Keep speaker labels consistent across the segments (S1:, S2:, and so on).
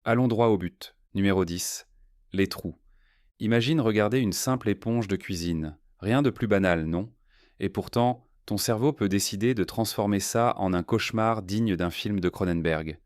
S1: Allons droit au but. Numéro 10. Les trous. Imagine regarder une simple éponge de cuisine. Rien de plus banal, non? Et pourtant, ton cerveau peut décider de transformer ça en un cauchemar digne d'un film de Cronenberg.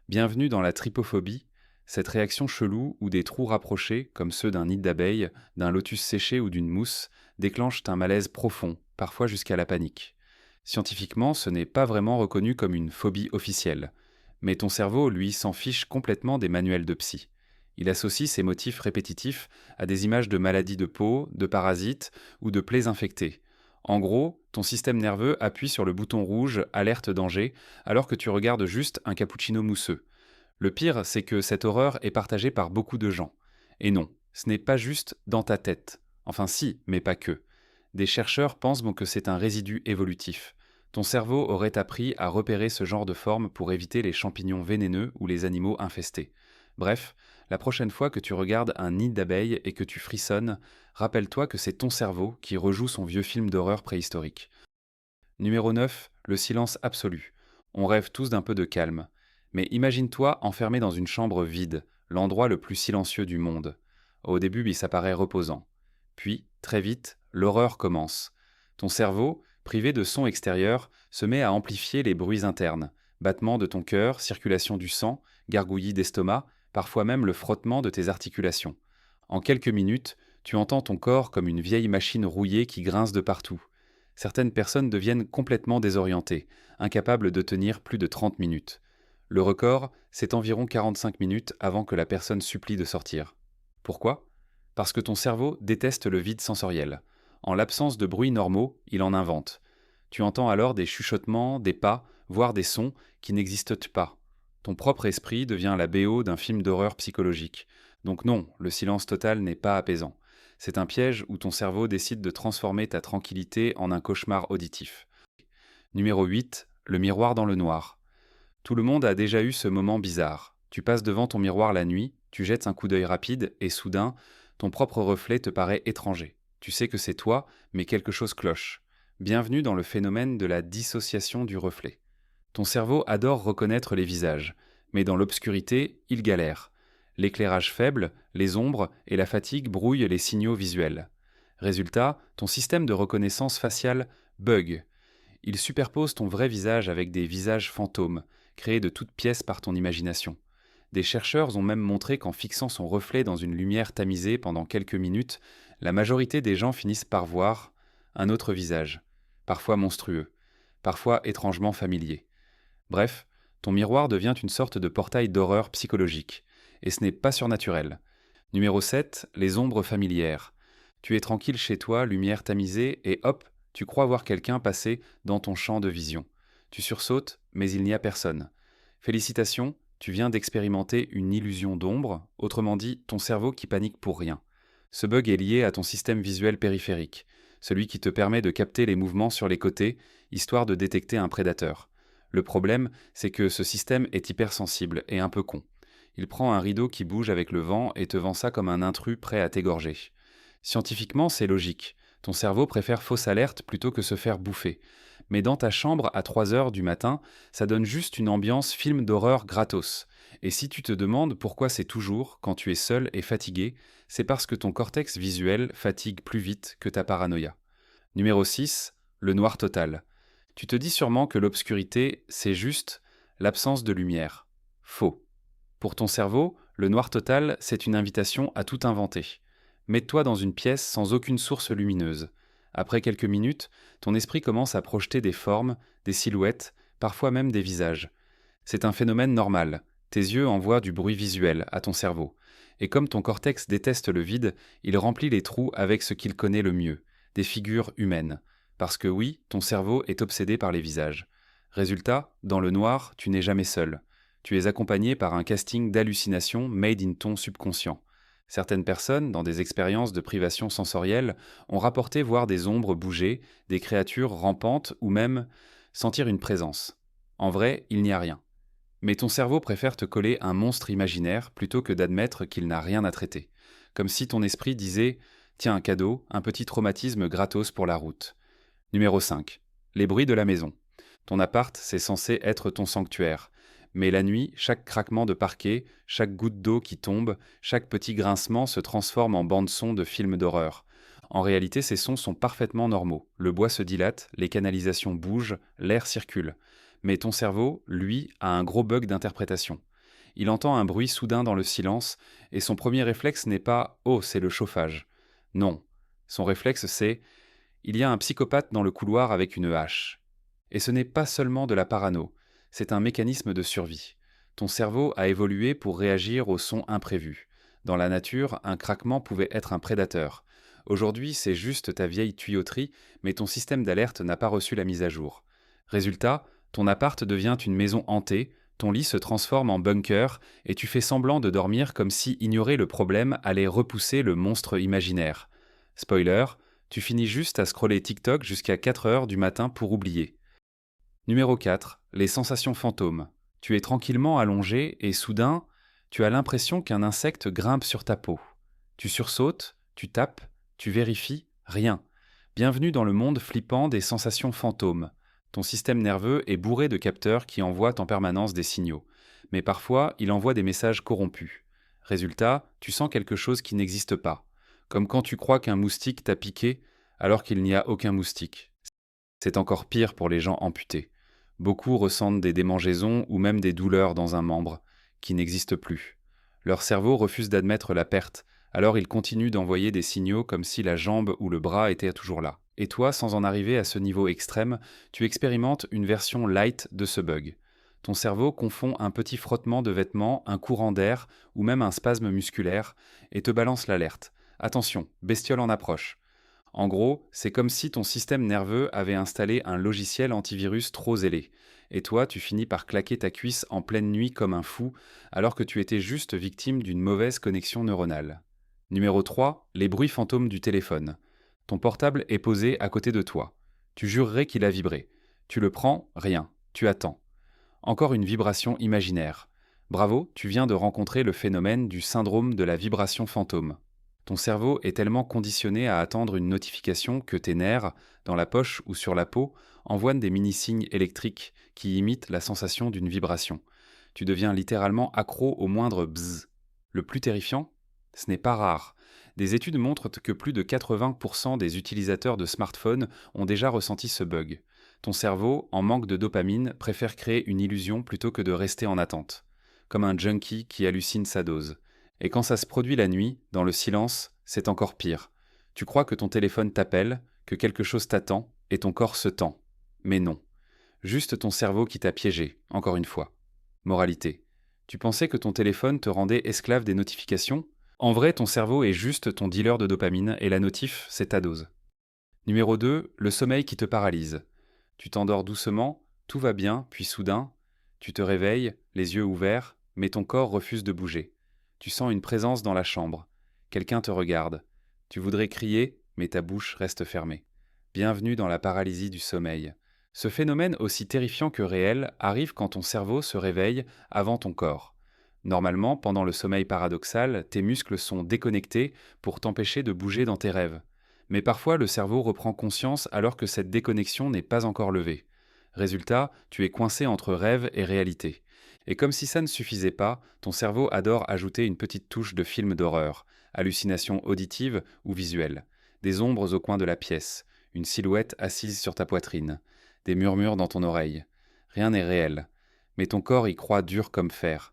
S1: Bienvenue dans la trypophobie, cette réaction chelou où des trous rapprochés, comme ceux d'un nid d'abeille, d'un lotus séché ou d'une mousse, déclenchent un malaise profond, parfois jusqu'à la panique. Scientifiquement, ce n'est pas vraiment reconnu comme une phobie officielle. Mais ton cerveau, lui, s'en fiche complètement des manuels de psy. Il associe ces motifs répétitifs à des images de maladies de peau, de parasites ou de plaies infectées. En gros, ton système nerveux appuie sur le bouton rouge alerte danger alors que tu regardes juste un cappuccino mousseux. Le pire, c'est que cette horreur est partagée par beaucoup de gens. Et non, ce n'est pas juste dans ta tête. Enfin si, mais pas que. Des chercheurs pensent donc que c'est un résidu évolutif. Ton cerveau aurait appris à repérer ce genre de forme pour éviter les champignons vénéneux ou les animaux infestés. Bref, la prochaine fois que tu regardes un nid d'abeilles et que tu frissonnes, rappelle-toi que c'est ton cerveau qui rejoue son vieux film d'horreur préhistorique. Numéro 9, le silence absolu. On rêve tous d'un peu de calme. Mais imagine-toi enfermé dans une chambre vide, l'endroit le plus silencieux du monde. Au début, ça paraît reposant. Puis, très vite, l'horreur commence. Ton cerveau, privé de son extérieur, se met à amplifier les bruits internes. Battement de ton cœur, circulation du sang, gargouillis d'estomac, parfois même le frottement de tes articulations. En quelques minutes, tu entends ton corps comme une vieille machine rouillée qui grince de partout. Certaines personnes deviennent complètement désorientées, incapables de tenir plus de 30 minutes. Le record, c'est environ 45 minutes avant que la personne supplie de sortir. Pourquoi? Parce que ton cerveau déteste le vide sensoriel. En l'absence de bruits normaux, il en invente. Tu entends alors des chuchotements, des pas, voire des sons qui n'existent pas. Ton propre esprit devient la BO d'un film d'horreur psychologique. Donc non, le silence total n'est pas apaisant. C'est un piège où ton cerveau décide de transformer ta tranquillité en un cauchemar auditif. Numéro 8. Le miroir dans le noir. Tout le monde a déjà eu ce moment bizarre. Tu passes devant ton miroir la nuit, tu jettes un coup d'œil rapide et soudain, ton propre reflet te paraît étranger. Tu sais que c'est toi, mais quelque chose cloche. Bienvenue dans le phénomène de la dissociation du reflet. Ton cerveau adore reconnaître les visages, mais dans l'obscurité, il galère. L'éclairage faible, les ombres et la fatigue brouillent les signaux visuels. Résultat, ton système de reconnaissance faciale bug. Il superpose ton vrai visage avec des visages fantômes, créés de toutes pièces par ton imagination. Des chercheurs ont même montré qu'en fixant son reflet dans une lumière tamisée pendant quelques minutes, la majorité des gens finissent par voir un autre visage, parfois monstrueux, parfois étrangement familier. Bref, ton miroir devient une sorte de portail d'horreur psychologique, et ce n'est pas surnaturel. Numéro 7, les ombres familières. Tu es tranquille chez toi, lumière tamisée, et hop, tu crois voir quelqu'un passer dans ton champ de vision. Tu sursautes, mais il n'y a personne. Félicitations, tu viens d'expérimenter une illusion d'ombre, autrement dit, ton cerveau qui panique pour rien. Ce bug est lié à ton système visuel périphérique, celui qui te permet de capter les mouvements sur les côtés, histoire de détecter un prédateur. Le problème, c'est que ce système est hypersensible et un peu con. Il prend un rideau qui bouge avec le vent et te vend ça comme un intrus prêt à t'égorger. Scientifiquement, c'est logique. Ton cerveau préfère fausse alerte plutôt que se faire bouffer. Mais dans ta chambre à 3 heures du matin, ça donne juste une ambiance film d'horreur gratos. Et si tu te demandes pourquoi c'est toujours, quand tu es seul et fatigué, c'est parce que ton cortex visuel fatigue plus vite que ta paranoïa. Numéro 6, le noir total. Tu te dis sûrement que l'obscurité, c'est juste l'absence de lumière. Faux. Pour ton cerveau, le noir total, c'est une invitation à tout inventer. Mets-toi dans une pièce sans aucune source lumineuse. Après quelques minutes, ton esprit commence à projeter des formes, des silhouettes, parfois même des visages. C'est un phénomène normal. Tes yeux envoient du bruit visuel à ton cerveau. Et comme ton cortex déteste le vide, il remplit les trous avec ce qu'il connaît le mieux, des figures humaines. Parce que oui, ton cerveau est obsédé par les visages. Résultat, dans le noir, tu n'es jamais seul. Tu es accompagné par un casting d'hallucinations made in ton subconscient. Certaines personnes, dans des expériences de privation sensorielle, ont rapporté voir des ombres bouger, des créatures rampantes ou même sentir une présence. En vrai, il n'y a rien. Mais ton cerveau préfère te coller un monstre imaginaire plutôt que d'admettre qu'il n'a rien à traiter. Comme si ton esprit disait « Tiens, un cadeau, un petit traumatisme gratos pour la route ». Numéro 5. Les bruits de la maison. Ton appart, c'est censé être ton sanctuaire. Mais la nuit, chaque craquement de parquet, chaque goutte d'eau qui tombe, chaque petit grincement se transforme en bande-son de film d'horreur. En réalité, ces sons sont parfaitement normaux. Le bois se dilate, les canalisations bougent, l'air circule. Mais ton cerveau, lui, a un gros bug d'interprétation. Il entend un bruit soudain dans le silence, et son premier réflexe n'est pas « Oh, c'est le chauffage ». Non. Son réflexe, c'est « Il y a un psychopathe dans le couloir avec une hache ». Et ce n'est pas seulement de la parano, c'est un mécanisme de survie. Ton cerveau a évolué pour réagir aux sons imprévus. Dans la nature, un craquement pouvait être un prédateur. Aujourd'hui, c'est juste ta vieille tuyauterie, mais ton système d'alerte n'a pas reçu la mise à jour. Résultat, ton appart devient une maison hantée, ton lit se transforme en bunker, et tu fais semblant de dormir comme si ignorer le problème allait repousser le monstre imaginaire. Spoiler, tu finis juste à scroller TikTok jusqu'à 4 heures du matin pour oublier. Numéro 4. Les sensations fantômes. Tu es tranquillement allongé et soudain, tu as l'impression qu'un insecte grimpe sur ta peau. Tu sursautes, tu tapes, tu vérifies, rien. Bienvenue dans le monde flippant des sensations fantômes. Ton système nerveux est bourré de capteurs qui envoient en permanence des signaux. Mais parfois, il envoie des messages corrompus. Résultat, tu sens quelque chose qui n'existe pas. Comme quand tu crois qu'un moustique t'a piqué alors qu'il n'y a aucun moustique. C'est encore pire pour les gens amputés. Beaucoup ressentent des démangeaisons ou même des douleurs dans un membre qui n'existe plus. Leur cerveau refuse d'admettre la perte, alors ils continuent d'envoyer des signaux comme si la jambe ou le bras étaient toujours là. Et toi, sans en arriver à ce niveau extrême, tu expérimentes une version light de ce bug. Ton cerveau confond un petit frottement de vêtements, un courant d'air ou même un spasme musculaire et te balance l'alerte. Attention, bestiole en approche. En gros, c'est comme si ton système nerveux avait installé un logiciel antivirus trop zélé. Et toi, tu finis par claquer ta cuisse en pleine nuit comme un fou, alors que tu étais juste victime d'une mauvaise connexion neuronale. Numéro 3. Les bruits fantômes du téléphone. Ton portable est posé à côté de toi. Tu jurerais qu'il a vibré. Tu le prends, rien. Tu attends. Encore une vibration imaginaire. Bravo, tu viens de rencontrer le phénomène du syndrome de la vibration fantôme. Ton cerveau est tellement conditionné à attendre une notification que tes nerfs, dans la poche ou sur la peau, envoient des mini-signes électriques qui imitent la sensation d'une vibration. Tu deviens littéralement accro au moindre bzzz. Le plus terrifiant, ce n'est pas rare. Des études montrent que plus de 80% des utilisateurs de smartphones ont déjà ressenti ce bug. Ton cerveau, en manque de dopamine, préfère créer une illusion plutôt que de rester en attente. Comme un junkie qui hallucine sa dose. Et quand ça se produit la nuit, dans le silence, c'est encore pire. Tu crois que ton téléphone t'appelle, que quelque chose t'attend, et ton corps se tend. Mais non. Juste ton cerveau qui t'a piégé, encore une fois. Moralité. Tu pensais que ton téléphone te rendait esclave des notifications ? En vrai, ton cerveau est juste ton dealer de dopamine et la notif, c'est ta dose. Numéro 2, le sommeil qui te paralyse. Tu t'endors doucement, tout va bien, puis soudain, tu te réveilles, les yeux ouverts, mais ton corps refuse de bouger. Tu sens une présence dans la chambre. Quelqu'un te regarde. Tu voudrais crier, mais ta bouche reste fermée. Bienvenue dans la paralysie du sommeil. Ce phénomène aussi terrifiant que réel arrive quand ton cerveau se réveille avant ton corps. Normalement, pendant le sommeil paradoxal, tes muscles sont déconnectés pour t'empêcher de bouger dans tes rêves. Mais parfois, le cerveau reprend conscience alors que cette déconnexion n'est pas encore levée. Résultat, tu es coincé entre rêve et réalité. Et comme si ça ne suffisait pas, ton cerveau adore ajouter une petite touche de film d'horreur, hallucination auditive ou visuelle, des ombres au coin de la pièce, une silhouette assise sur ta poitrine, des murmures dans ton oreille. Rien n'est réel, mais ton corps y croit dur comme fer.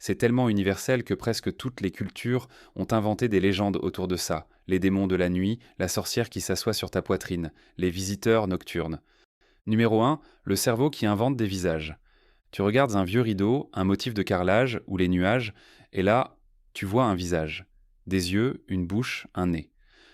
S1: C'est tellement universel que presque toutes les cultures ont inventé des légendes autour de ça, les démons de la nuit, la sorcière qui s'assoit sur ta poitrine, les visiteurs nocturnes. Numéro 1, le cerveau qui invente des visages. Tu regardes un vieux rideau, un motif de carrelage ou les nuages, et là, tu vois un visage. Des yeux, une bouche, un nez.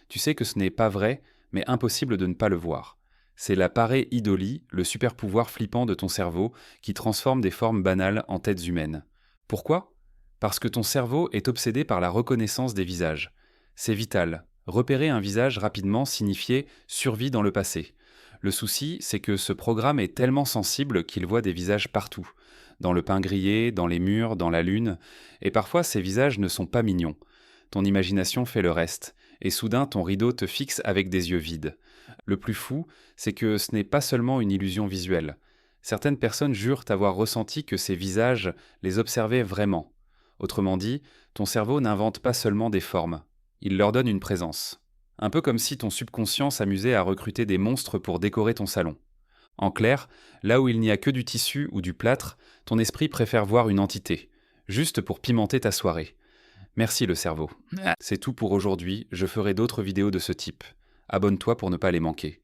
S1: Tu sais que ce n'est pas vrai, mais impossible de ne pas le voir. C'est la pareidolie, le super pouvoir flippant de ton cerveau qui transforme des formes banales en têtes humaines. Pourquoi ? Parce que ton cerveau est obsédé par la reconnaissance des visages. C'est vital. Repérer un visage rapidement signifiait survie dans le passé. Le souci, c'est que ce programme est tellement sensible qu'il voit des visages partout. Dans le pain grillé, dans les murs, dans la lune. Et parfois, ces visages ne sont pas mignons. Ton imagination fait le reste. Et soudain, ton rideau te fixe avec des yeux vides. Le plus fou, c'est que ce n'est pas seulement une illusion visuelle. Certaines personnes jurent avoir ressenti que ces visages les observaient vraiment. Autrement dit, ton cerveau n'invente pas seulement des formes, il leur donne une présence. Un peu comme si ton subconscient s'amusait à recruter des monstres pour décorer ton salon. En clair, là où il n'y a que du tissu ou du plâtre, ton esprit préfère voir une entité, juste pour pimenter ta soirée. Merci le cerveau. C'est tout pour aujourd'hui, je ferai d'autres vidéos de ce type. Abonne-toi pour ne pas les manquer.